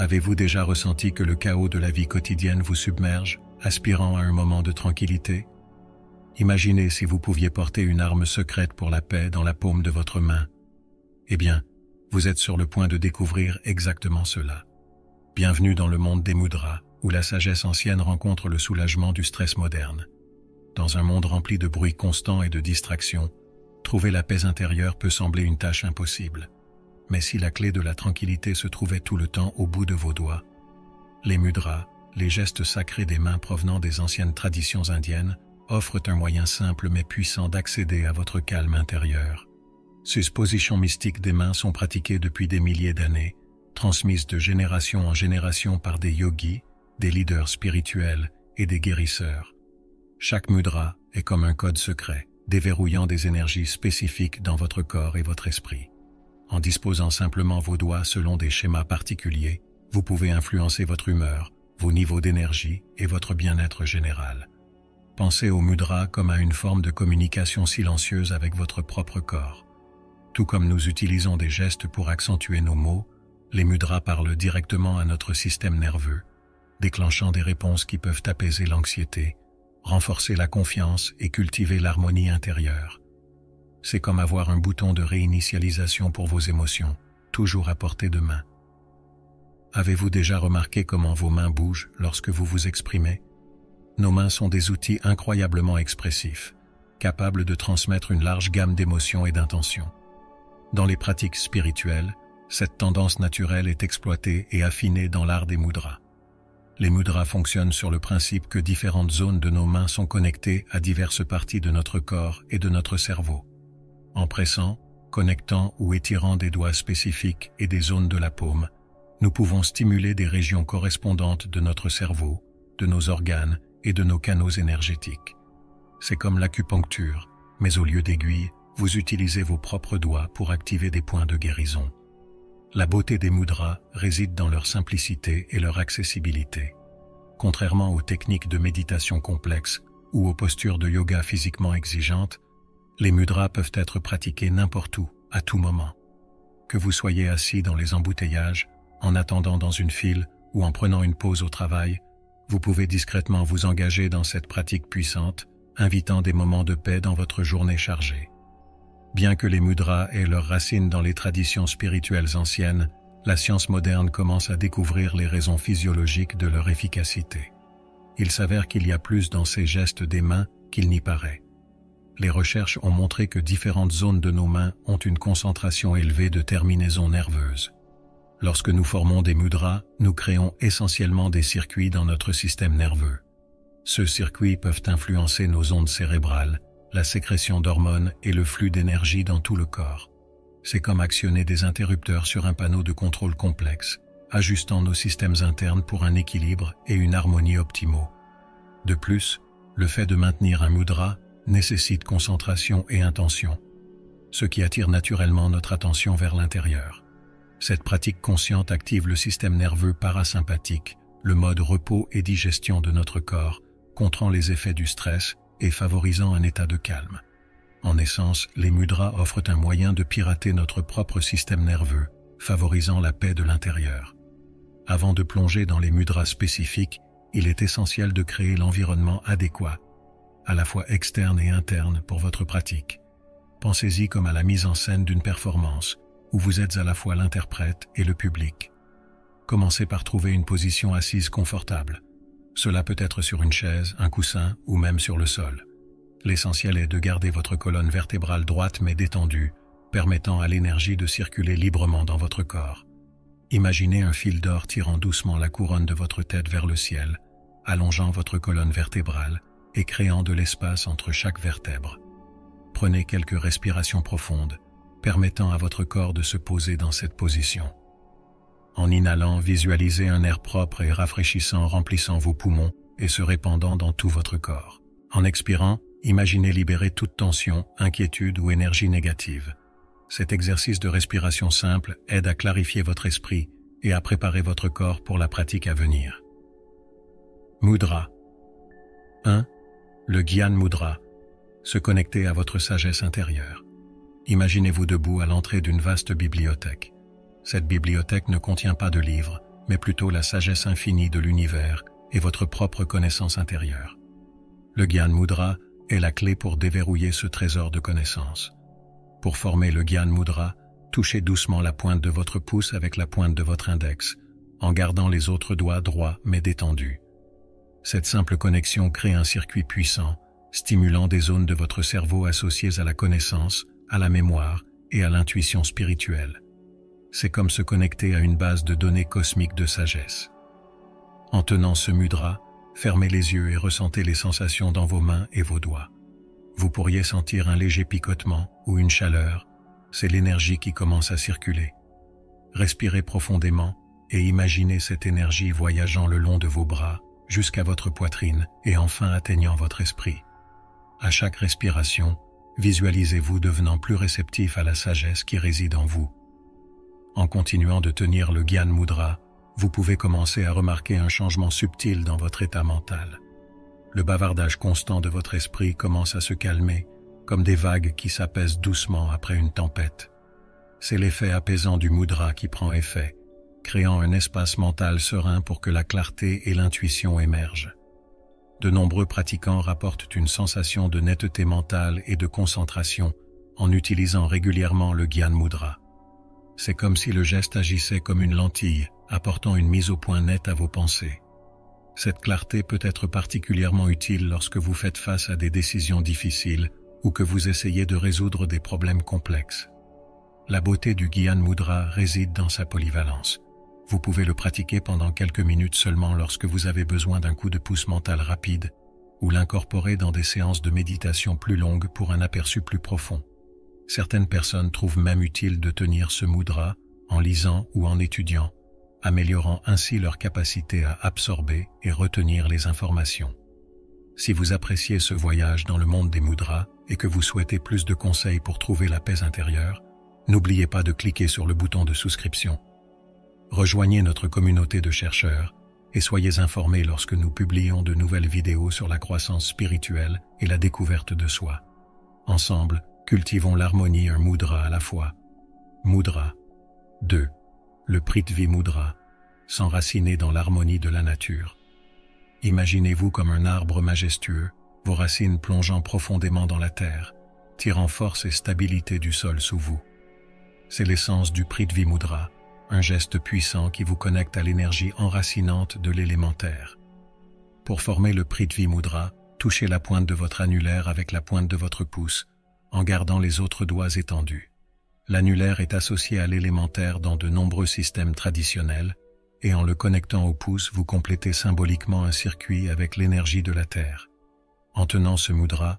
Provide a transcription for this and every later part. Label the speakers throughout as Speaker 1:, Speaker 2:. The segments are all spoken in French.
Speaker 1: Avez-vous déjà ressenti que le chaos de la vie quotidienne vous submerge, aspirant à un moment de tranquillité? Imaginez si vous pouviez porter une arme secrète pour la paix dans la paume de votre main. Eh bien, vous êtes sur le point de découvrir exactement cela. Bienvenue dans le monde des mudras, où la sagesse ancienne rencontre le soulagement du stress moderne. Dans un monde rempli de bruit constant et de distractions, trouver la paix intérieure peut sembler une tâche impossible. Mais si la clé de la tranquillité se trouvait tout le temps au bout de vos doigts, les mudras, les gestes sacrés des mains provenant des anciennes traditions indiennes, offrent un moyen simple mais puissant d'accéder à votre calme intérieur. Ces positions mystiques des mains sont pratiquées depuis des milliers d'années, transmises de génération en génération par des yogis, des leaders spirituels et des guérisseurs. Chaque mudra est comme un code secret, déverrouillant des énergies spécifiques dans votre corps et votre esprit. En disposant simplement vos doigts selon des schémas particuliers, vous pouvez influencer votre humeur, vos niveaux d'énergie et votre bien-être général. Pensez au mudra comme à une forme de communication silencieuse avec votre propre corps. Tout comme nous utilisons des gestes pour accentuer nos mots, les mudras parlent directement à notre système nerveux, déclenchant des réponses qui peuvent apaiser l'anxiété, renforcer la confiance et cultiver l'harmonie intérieure. C'est comme avoir un bouton de réinitialisation pour vos émotions, toujours à portée de main. Avez-vous déjà remarqué comment vos mains bougent lorsque vous vous exprimez? Nos mains sont des outils incroyablement expressifs, capables de transmettre une large gamme d'émotions et d'intentions. Dans les pratiques spirituelles, cette tendance naturelle est exploitée et affinée dans l'art des mudras. Les mudras fonctionnent sur le principe que différentes zones de nos mains sont connectées à diverses parties de notre corps et de notre cerveau. En pressant, connectant ou étirant des doigts spécifiques et des zones de la paume, nous pouvons stimuler des régions correspondantes de notre cerveau, de nos organes et de nos canaux énergétiques. C'est comme l'acupuncture, mais au lieu d'aiguilles, vous utilisez vos propres doigts pour activer des points de guérison. La beauté des mudras réside dans leur simplicité et leur accessibilité. Contrairement aux techniques de méditation complexes ou aux postures de yoga physiquement exigeantes, les mudras peuvent être pratiqués n'importe où, à tout moment. Que vous soyez assis dans les embouteillages, en attendant dans une file ou en prenant une pause au travail, vous pouvez discrètement vous engager dans cette pratique puissante, invitant des moments de paix dans votre journée chargée. Bien que les mudras aient leurs racines dans les traditions spirituelles anciennes, la science moderne commence à découvrir les raisons physiologiques de leur efficacité. Il s'avère qu'il y a plus dans ces gestes des mains qu'il n'y paraît. Les recherches ont montré que différentes zones de nos mains ont une concentration élevée de terminaisons nerveuses. Lorsque nous formons des mudras, nous créons essentiellement des circuits dans notre système nerveux. Ces circuits peuvent influencer nos ondes cérébrales, la sécrétion d'hormones et le flux d'énergie dans tout le corps. C'est comme actionner des interrupteurs sur un panneau de contrôle complexe, ajustant nos systèmes internes pour un équilibre et une harmonie optimaux. De plus, le fait de maintenir un mudra nécessite concentration et intention, ce qui attire naturellement notre attention vers l'intérieur. Cette pratique consciente active le système nerveux parasympathique, le mode repos et digestion de notre corps, contrant les effets du stress et favorisant un état de calme. En essence, les mudras offrent un moyen de pirater notre propre système nerveux, favorisant la paix de l'intérieur. Avant de plonger dans les mudras spécifiques, il est essentiel de créer l'environnement adéquat, à la fois externe et interne pour votre pratique. Pensez-y comme à la mise en scène d'une performance, où vous êtes à la fois l'interprète et le public. Commencez par trouver une position assise confortable. Cela peut être sur une chaise, un coussin ou même sur le sol. L'essentiel est de garder votre colonne vertébrale droite mais détendue, permettant à l'énergie de circuler librement dans votre corps. Imaginez un fil d'or tirant doucement la couronne de votre tête vers le ciel, allongeant votre colonne vertébrale et créant de l'espace entre chaque vertèbre. Prenez quelques respirations profondes, permettant à votre corps de se poser dans cette position. En inhalant, visualisez un air propre et rafraîchissant remplissant vos poumons et se répandant dans tout votre corps. En expirant, imaginez libérer toute tension, inquiétude ou énergie négative. Cet exercice de respiration simple aide à clarifier votre esprit et à préparer votre corps pour la pratique à venir. Mudra 1. Le Gyan Mudra. Se connecter à votre sagesse intérieure. Imaginez-vous debout à l'entrée d'une vaste bibliothèque. Cette bibliothèque ne contient pas de livres, mais plutôt la sagesse infinie de l'univers et votre propre connaissance intérieure. Le Gyan Mudra est la clé pour déverrouiller ce trésor de connaissances. Pour former le Gyan Mudra, touchez doucement la pointe de votre pouce avec la pointe de votre index, en gardant les autres doigts droits mais détendus. Cette simple connexion crée un circuit puissant, stimulant des zones de votre cerveau associées à la connaissance, à la mémoire et à l'intuition spirituelle. C'est comme se connecter à une base de données cosmiques de sagesse. En tenant ce mudra, fermez les yeux et ressentez les sensations dans vos mains et vos doigts. Vous pourriez sentir un léger picotement ou une chaleur, c'est l'énergie qui commence à circuler. Respirez profondément et imaginez cette énergie voyageant le long de vos bras jusqu'à votre poitrine et enfin atteignant votre esprit. À chaque respiration, visualisez-vous devenant plus réceptif à la sagesse qui réside en vous. En continuant de tenir le Gyan Mudra, vous pouvez commencer à remarquer un changement subtil dans votre état mental. Le bavardage constant de votre esprit commence à se calmer, comme des vagues qui s'apaisent doucement après une tempête. C'est l'effet apaisant du mudra qui prend effet, créant un espace mental serein pour que la clarté et l'intuition émergent. De nombreux pratiquants rapportent une sensation de netteté mentale et de concentration en utilisant régulièrement le Gyan Mudra. C'est comme si le geste agissait comme une lentille, apportant une mise au point nette à vos pensées. Cette clarté peut être particulièrement utile lorsque vous faites face à des décisions difficiles ou que vous essayez de résoudre des problèmes complexes. La beauté du Gyan Mudra réside dans sa polyvalence. Vous pouvez le pratiquer pendant quelques minutes seulement lorsque vous avez besoin d'un coup de pouce mental rapide ou l'incorporer dans des séances de méditation plus longues pour un aperçu plus profond. Certaines personnes trouvent même utile de tenir ce mudra en lisant ou en étudiant, améliorant ainsi leur capacité à absorber et retenir les informations. Si vous appréciez ce voyage dans le monde des mudras et que vous souhaitez plus de conseils pour trouver la paix intérieure, n'oubliez pas de cliquer sur le bouton de souscription. Rejoignez notre communauté de chercheurs et soyez informés lorsque nous publions de nouvelles vidéos sur la croissance spirituelle et la découverte de soi. Ensemble, cultivons l'harmonie un mudra à la fois. Mudra 2. Le Prithvi Mudra, s'enraciner dans l'harmonie de la nature. Imaginez-vous comme un arbre majestueux, vos racines plongeant profondément dans la terre, tirant force et stabilité du sol sous vous. C'est l'essence du Prithvi Mudra, un geste puissant qui vous connecte à l'énergie enracinante de l'élémentaire. Pour former le Prithvi Mudra, touchez la pointe de votre annulaire avec la pointe de votre pouce, en gardant les autres doigts étendus. L'annulaire est associé à l'élémentaire dans de nombreux systèmes traditionnels, et en le connectant au pouce, vous complétez symboliquement un circuit avec l'énergie de la terre. En tenant ce mudra,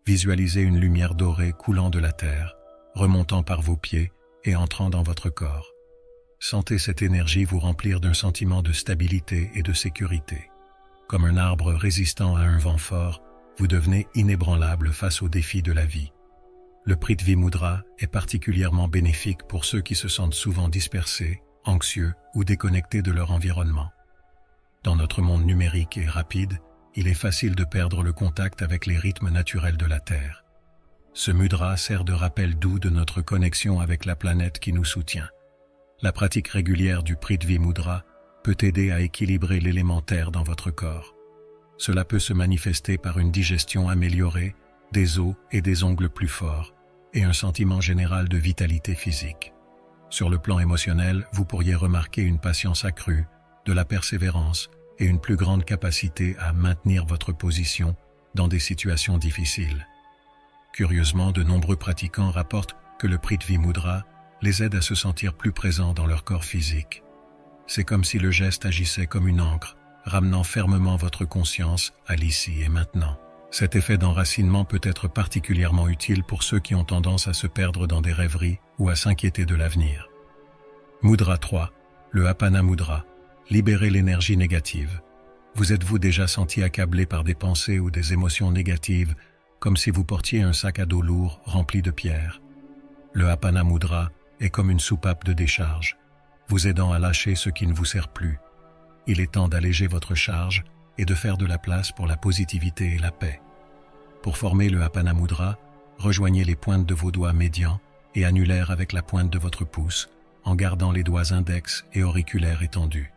Speaker 1: visualisez une lumière dorée coulant de la terre, remontant par vos pieds et entrant dans votre corps. Sentez cette énergie vous remplir d'un sentiment de stabilité et de sécurité. Comme un arbre résistant à un vent fort, vous devenez inébranlable face aux défis de la vie. Le Prithvi Mudra est particulièrement bénéfique pour ceux qui se sentent souvent dispersés, anxieux ou déconnectés de leur environnement. Dans notre monde numérique et rapide, il est facile de perdre le contact avec les rythmes naturels de la Terre. Ce mudra sert de rappel doux de notre connexion avec la planète qui nous soutient. La pratique régulière du Prithvi Mudra peut aider à équilibrer l'élémentaire dans votre corps. Cela peut se manifester par une digestion améliorée, des os et des ongles plus forts, et un sentiment général de vitalité physique. Sur le plan émotionnel, vous pourriez remarquer une patience accrue, de la persévérance et une plus grande capacité à maintenir votre position dans des situations difficiles. Curieusement, de nombreux pratiquants rapportent que le Prithvi Mudra les aide à se sentir plus présents dans leur corps physique. C'est comme si le geste agissait comme une ancre, ramenant fermement votre conscience à l'ici et maintenant. Cet effet d'enracinement peut être particulièrement utile pour ceux qui ont tendance à se perdre dans des rêveries ou à s'inquiéter de l'avenir. Mudra 3, le Apana Mudra, libérer l'énergie négative. Vous êtes-vous déjà senti accablé par des pensées ou des émotions négatives, comme si vous portiez un sac à dos lourd rempli de pierres? Le Apana Mudra est comme une soupape de décharge, vous aidant à lâcher ce qui ne vous sert plus. Il est temps d'alléger votre charge et de faire de la place pour la positivité et la paix. Pour former le Apana Mudra, rejoignez les pointes de vos doigts médians et annulaires avec la pointe de votre pouce, en gardant les doigts index et auriculaires étendus.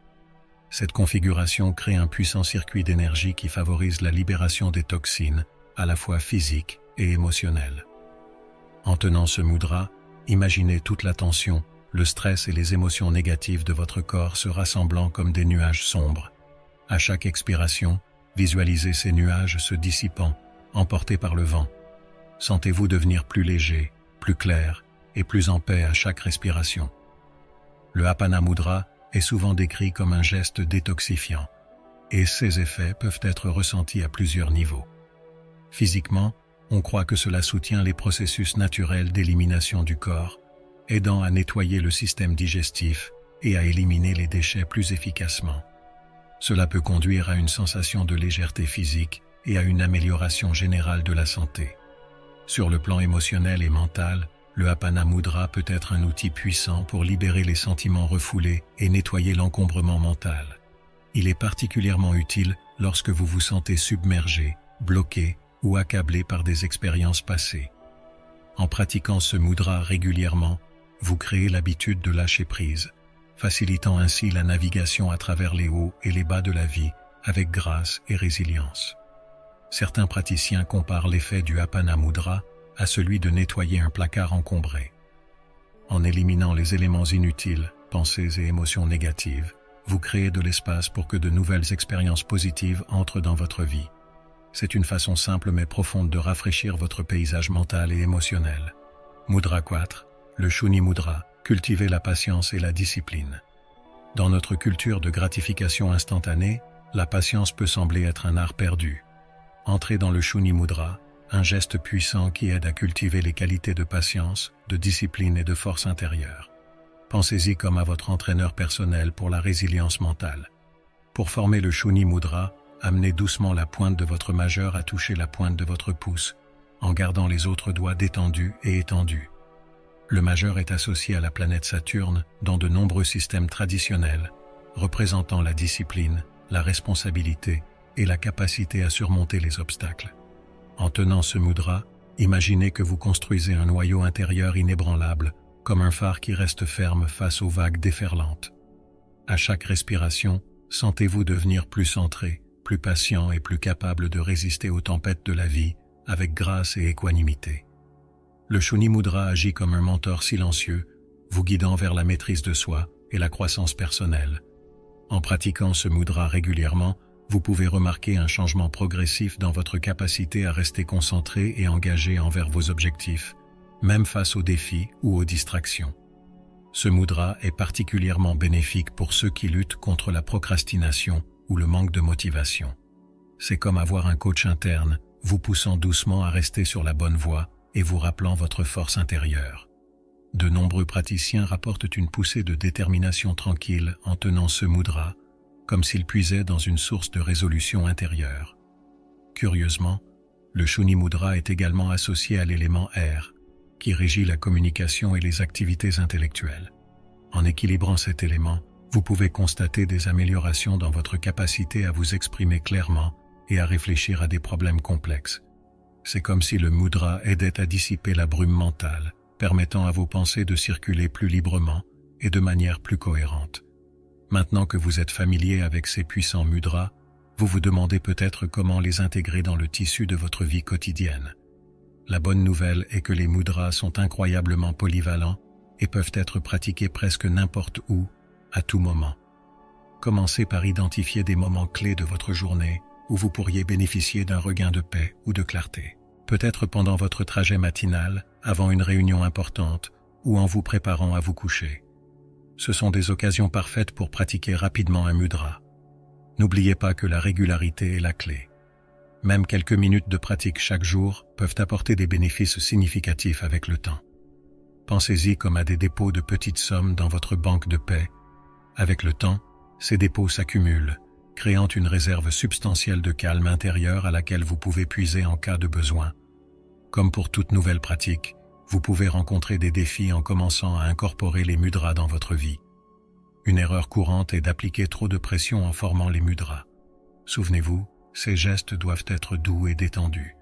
Speaker 1: Cette configuration crée un puissant circuit d'énergie qui favorise la libération des toxines, à la fois physiques et émotionnelles. En tenant ce mudra, imaginez toute la tension, le stress et les émotions négatives de votre corps se rassemblant comme des nuages sombres. À chaque expiration, visualisez ces nuages se dissipant, emportés par le vent. Sentez-vous devenir plus léger, plus clair et plus en paix à chaque respiration. Le Apana Mudra est souvent décrit comme un geste détoxifiant, et ses effets peuvent être ressentis à plusieurs niveaux. Physiquement, on croit que cela soutient les processus naturels d'élimination du corps, aidant à nettoyer le système digestif et à éliminer les déchets plus efficacement. Cela peut conduire à une sensation de légèreté physique et à une amélioration générale de la santé. Sur le plan émotionnel et mental, le Apana Mudra peut être un outil puissant pour libérer les sentiments refoulés et nettoyer l'encombrement mental. Il est particulièrement utile lorsque vous vous sentez submergé, bloqué ou accablé par des expériences passées. En pratiquant ce mudra régulièrement, vous créez l'habitude de lâcher prise, facilitant ainsi la navigation à travers les hauts et les bas de la vie avec grâce et résilience. Certains praticiens comparent l'effet du Apana Mudra à celui de nettoyer un placard encombré. En éliminant les éléments inutiles, pensées et émotions négatives, vous créez de l'espace pour que de nouvelles expériences positives entrent dans votre vie. C'est une façon simple mais profonde de rafraîchir votre paysage mental et émotionnel. Mudra 4, le Shuni Mudra, cultiver la patience et la discipline. Dans notre culture de gratification instantanée, la patience peut sembler être un art perdu. Entrez dans le Shuni Mudra, un geste puissant qui aide à cultiver les qualités de patience, de discipline et de force intérieure. Pensez-y comme à votre entraîneur personnel pour la résilience mentale. Pour former le Shuni Mudra, amenez doucement la pointe de votre majeur à toucher la pointe de votre pouce, en gardant les autres doigts détendus et étendus. Le majeur est associé à la planète Saturne dans de nombreux systèmes traditionnels, représentant la discipline, la responsabilité et la capacité à surmonter les obstacles. En tenant ce mudra, imaginez que vous construisez un noyau intérieur inébranlable, comme un phare qui reste ferme face aux vagues déferlantes. À chaque respiration, sentez-vous devenir plus centré, plus patient et plus capable de résister aux tempêtes de la vie avec grâce et équanimité. Le Shuni Mudra agit comme un mentor silencieux, vous guidant vers la maîtrise de soi et la croissance personnelle. En pratiquant ce mudra régulièrement, vous pouvez remarquer un changement progressif dans votre capacité à rester concentré et engagé envers vos objectifs, même face aux défis ou aux distractions. Ce mudra est particulièrement bénéfique pour ceux qui luttent contre la procrastination ou le manque de motivation. C'est comme avoir un coach interne, vous poussant doucement à rester sur la bonne voie et vous rappelant votre force intérieure. De nombreux praticiens rapportent une poussée de détermination tranquille en tenant ce mudra, comme s'ils puisaient dans une source de résolution intérieure. Curieusement, le Shuni Mudra est également associé à l'élément air, qui régit la communication et les activités intellectuelles. En équilibrant cet élément, vous pouvez constater des améliorations dans votre capacité à vous exprimer clairement et à réfléchir à des problèmes complexes. C'est comme si le mudra aidait à dissiper la brume mentale, permettant à vos pensées de circuler plus librement et de manière plus cohérente. Maintenant que vous êtes familier avec ces puissants mudras, vous vous demandez peut-être comment les intégrer dans le tissu de votre vie quotidienne. La bonne nouvelle est que les mudras sont incroyablement polyvalents et peuvent être pratiqués presque n'importe où, à tout moment. Commencez par identifier des moments clés de votre journée où vous pourriez bénéficier d'un regain de paix ou de clarté. Peut-être pendant votre trajet matinal, avant une réunion importante ou en vous préparant à vous coucher. Ce sont des occasions parfaites pour pratiquer rapidement un mudra. N'oubliez pas que la régularité est la clé. Même quelques minutes de pratique chaque jour peuvent apporter des bénéfices significatifs avec le temps. Pensez-y comme à des dépôts de petites sommes dans votre banque de paix. Avec le temps, ces dépôts s'accumulent, créant une réserve substantielle de calme intérieur à laquelle vous pouvez puiser en cas de besoin. Comme pour toute nouvelle pratique, vous pouvez rencontrer des défis en commençant à incorporer les mudras dans votre vie. Une erreur courante est d'appliquer trop de pression en formant les mudras. Souvenez-vous, ces gestes doivent être doux et détendus.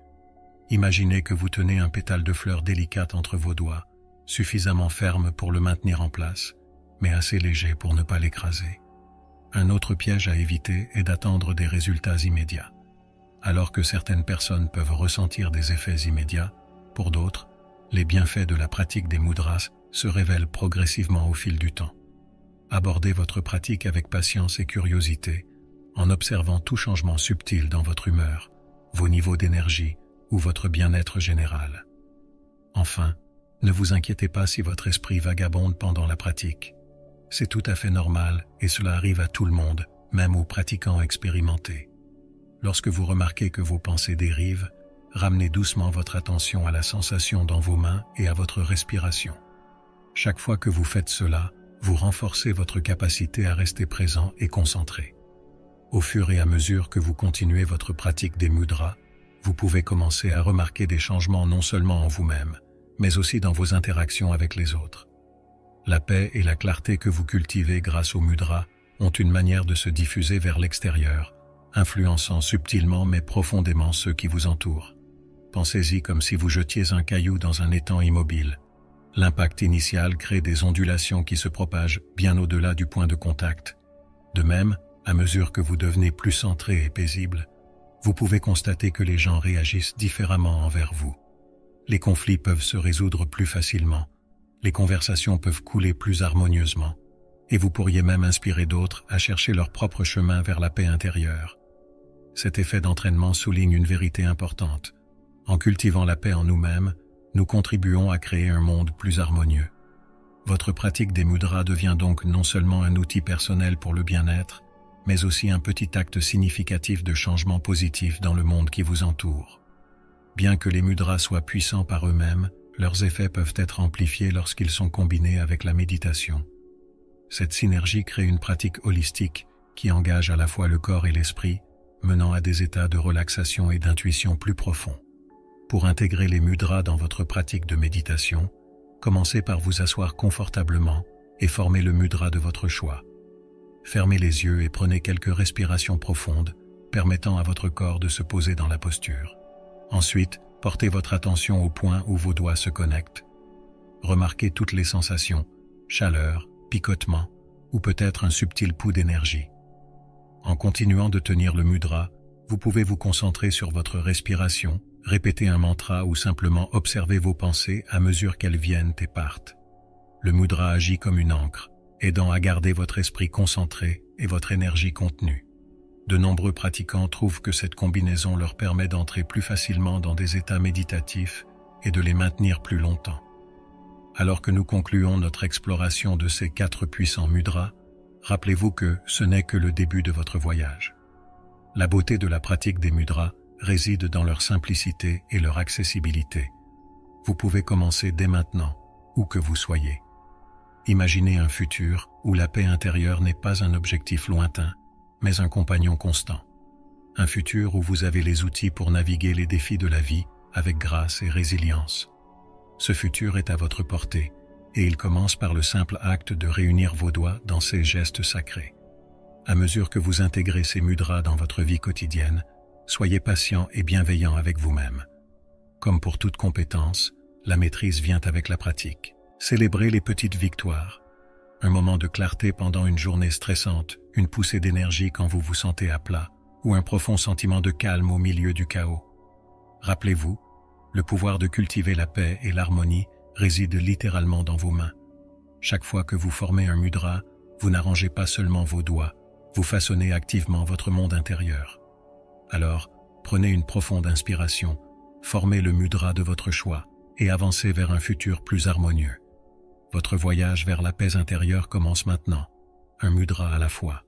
Speaker 1: Imaginez que vous tenez un pétale de fleur délicate entre vos doigts, suffisamment ferme pour le maintenir en place, mais assez léger pour ne pas l'écraser. Un autre piège à éviter est d'attendre des résultats immédiats. Alors que certaines personnes peuvent ressentir des effets immédiats, pour d'autres, les bienfaits de la pratique des mudras se révèlent progressivement au fil du temps. Abordez votre pratique avec patience et curiosité, en observant tout changement subtil dans votre humeur, vos niveaux d'énergie ou votre bien-être général. Enfin, ne vous inquiétez pas si votre esprit vagabonde pendant la pratique. C'est tout à fait normal et cela arrive à tout le monde, même aux pratiquants expérimentés. Lorsque vous remarquez que vos pensées dérivent, ramenez doucement votre attention à la sensation dans vos mains et à votre respiration. Chaque fois que vous faites cela, vous renforcez votre capacité à rester présent et concentré. Au fur et à mesure que vous continuez votre pratique des mudras, vous pouvez commencer à remarquer des changements non seulement en vous-même, mais aussi dans vos interactions avec les autres. La paix et la clarté que vous cultivez grâce aux mudras ont une manière de se diffuser vers l'extérieur, influençant subtilement mais profondément ceux qui vous entourent. Pensez-y comme si vous jetiez un caillou dans un étang immobile. L'impact initial crée des ondulations qui se propagent bien au-delà du point de contact. De même, à mesure que vous devenez plus centré et paisible, vous pouvez constater que les gens réagissent différemment envers vous. Les conflits peuvent se résoudre plus facilement, les conversations peuvent couler plus harmonieusement, et vous pourriez même inspirer d'autres à chercher leur propre chemin vers la paix intérieure. Cet effet d'entraînement souligne une vérité importante. En cultivant la paix en nous-mêmes, nous contribuons à créer un monde plus harmonieux. Votre pratique des mudras devient donc non seulement un outil personnel pour le bien-être, mais aussi un petit acte significatif de changement positif dans le monde qui vous entoure. Bien que les mudras soient puissants par eux-mêmes, leurs effets peuvent être amplifiés lorsqu'ils sont combinés avec la méditation. Cette synergie crée une pratique holistique qui engage à la fois le corps et l'esprit, menant à des états de relaxation et d'intuition plus profonds. Pour intégrer les mudras dans votre pratique de méditation, commencez par vous asseoir confortablement et formez le mudra de votre choix. Fermez les yeux et prenez quelques respirations profondes, permettant à votre corps de se poser dans la posture. Ensuite, portez votre attention au point où vos doigts se connectent. Remarquez toutes les sensations, chaleur, picotement, ou peut-être un subtil pouls d'énergie. En continuant de tenir le mudra, vous pouvez vous concentrer sur votre respiration, répéter un mantra ou simplement observer vos pensées à mesure qu'elles viennent et partent. Le mudra agit comme une ancre, aidant à garder votre esprit concentré et votre énergie contenue. De nombreux pratiquants trouvent que cette combinaison leur permet d'entrer plus facilement dans des états méditatifs et de les maintenir plus longtemps. Alors que nous concluons notre exploration de ces 4 puissants mudras, rappelez-vous que ce n'est que le début de votre voyage. La beauté de la pratique des mudras réside dans leur simplicité et leur accessibilité. Vous pouvez commencer dès maintenant, où que vous soyez. Imaginez un futur où la paix intérieure n'est pas un objectif lointain, mais un compagnon constant. Un futur où vous avez les outils pour naviguer les défis de la vie avec grâce et résilience. Ce futur est à votre portée, et il commence par le simple acte de réunir vos doigts dans ces gestes sacrés. À mesure que vous intégrez ces mudras dans votre vie quotidienne, soyez patient et bienveillant avec vous-même. Comme pour toute compétence, la maîtrise vient avec la pratique. Célébrez les petites victoires. Un moment de clarté pendant une journée stressante, une poussée d'énergie quand vous vous sentez à plat, ou un profond sentiment de calme au milieu du chaos. Rappelez-vous, le pouvoir de cultiver la paix et l'harmonie réside littéralement dans vos mains. Chaque fois que vous formez un mudra, vous n'arrangez pas seulement vos doigts, vous façonnez activement votre monde intérieur. Alors, prenez une profonde inspiration, formez le mudra de votre choix et avancez vers un futur plus harmonieux. Votre voyage vers la paix intérieure commence maintenant, un mudra à la fois.